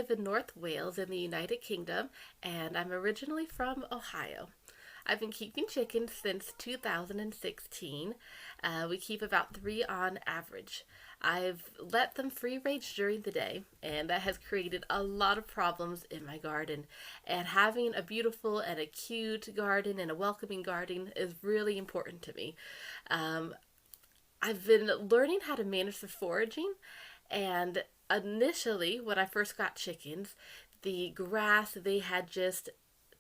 live in North Wales in the United Kingdom, and I'm originally from Ohio. I've been keeping chickens since 2016. We keep about three on average. I've let them free range during the day, and that has created a lot of problems in my garden. And having a beautiful and a cute garden and a welcoming garden is really important to me. Um, I've been learning how to manage the foraging, and initially, when I first got chickens, the grass they had just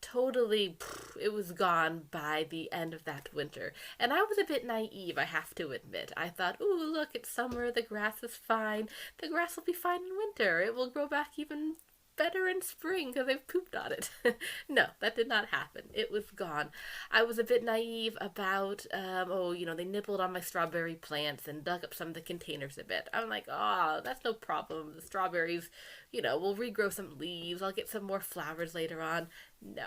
totally it was gone by the end of that winter. And I was a bit naive, I have to admit. I thought, "Ooh, look, it's summer, the grass is fine. The grass will be fine in winter. It will grow back even better in spring because they've pooped on it." No, that did not happen. It was gone. I was a bit naive about, they nibbled on my strawberry plants and dug up some of the containers a bit. I'm like, oh, that's no problem. The strawberries, will regrow some leaves. I'll get some more flowers later on. No,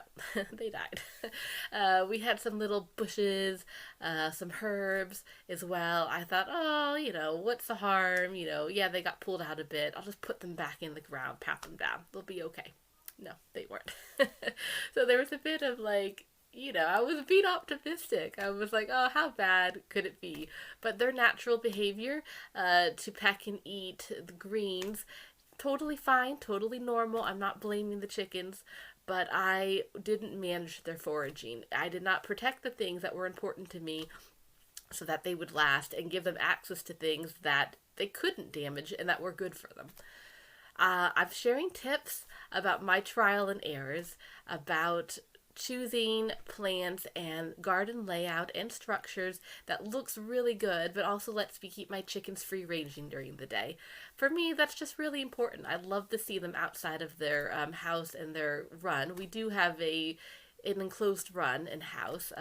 they died. We had some little bushes, some herbs as well. I thought, oh, what's the harm? Yeah, they got pulled out a bit. I'll just put them back in the ground, pat them down. They'll be okay. No, they weren't. So there was a bit of I was being optimistic. I was like, oh, how bad could it be? But their natural behavior to peck and eat the greens, totally fine, totally normal. I'm not blaming the chickens, but I didn't manage their foraging. I did not protect the things that were important to me so that they would last and give them access to things that they couldn't damage and that were good for them. I'm sharing tips about my trial and errors about choosing plants and garden layout and structures that looks really good but also lets me keep my chickens free ranging during the day. For me, that's just really important. I love to see them outside of their house and their run. We do have an enclosed run and house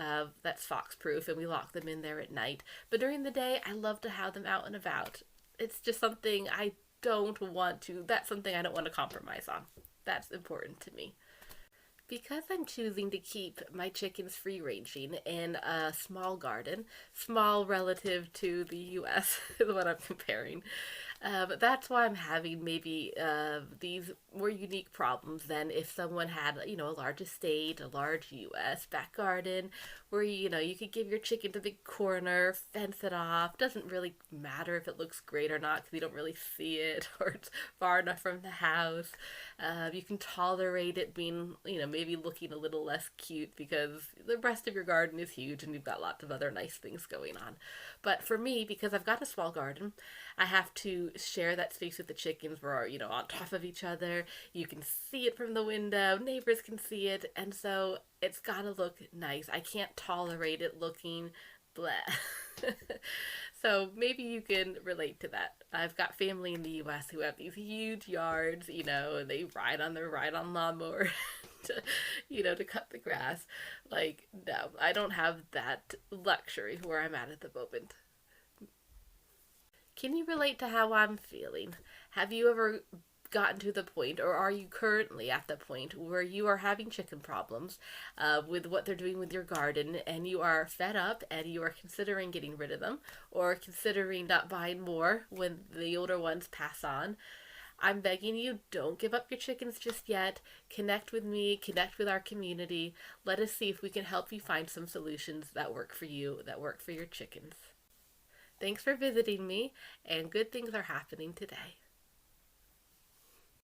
that's fox proof, and we lock them in there at night. But during the day, I love to have them out and about. It's just something that's something I don't want to compromise on. That's important to me. Because I'm choosing to keep my chickens free ranging in a small garden, small relative to the US is what I'm comparing. That's why I'm having maybe these more unique problems than if someone had, a large estate, a large US back garden, where, you could give your chickens a big corner, fence it off. Doesn't really matter if it looks great or not because you don't really see it or it's far enough from the house. You can tolerate it being, maybe looking a little less cute because the rest of your garden is huge and you've got lots of other nice things going on. But for me, because I've got a small garden, I have to share that space with the chickens. We're, on top of each other. You can see it from the window. Neighbors can see it. And so it's got to look nice. I can't tolerate it looking bleh. So maybe you can relate to that. I've got family in the US who have these huge yards, and they ride on lawnmower to cut the grass. No, I don't have that luxury where I'm at the moment. Can you relate to how I'm feeling? Have you ever gotten to the point, or are you currently at the point where you are having chicken problems with what they're doing with your garden, and you are fed up and you are considering getting rid of them or considering not buying more when the older ones pass on? I'm begging you, don't give up your chickens just yet. Connect with me, connect with our community. Let us see if we can help you find some solutions that work for you, that work for your chickens. Thanks for visiting me, and good things are happening today.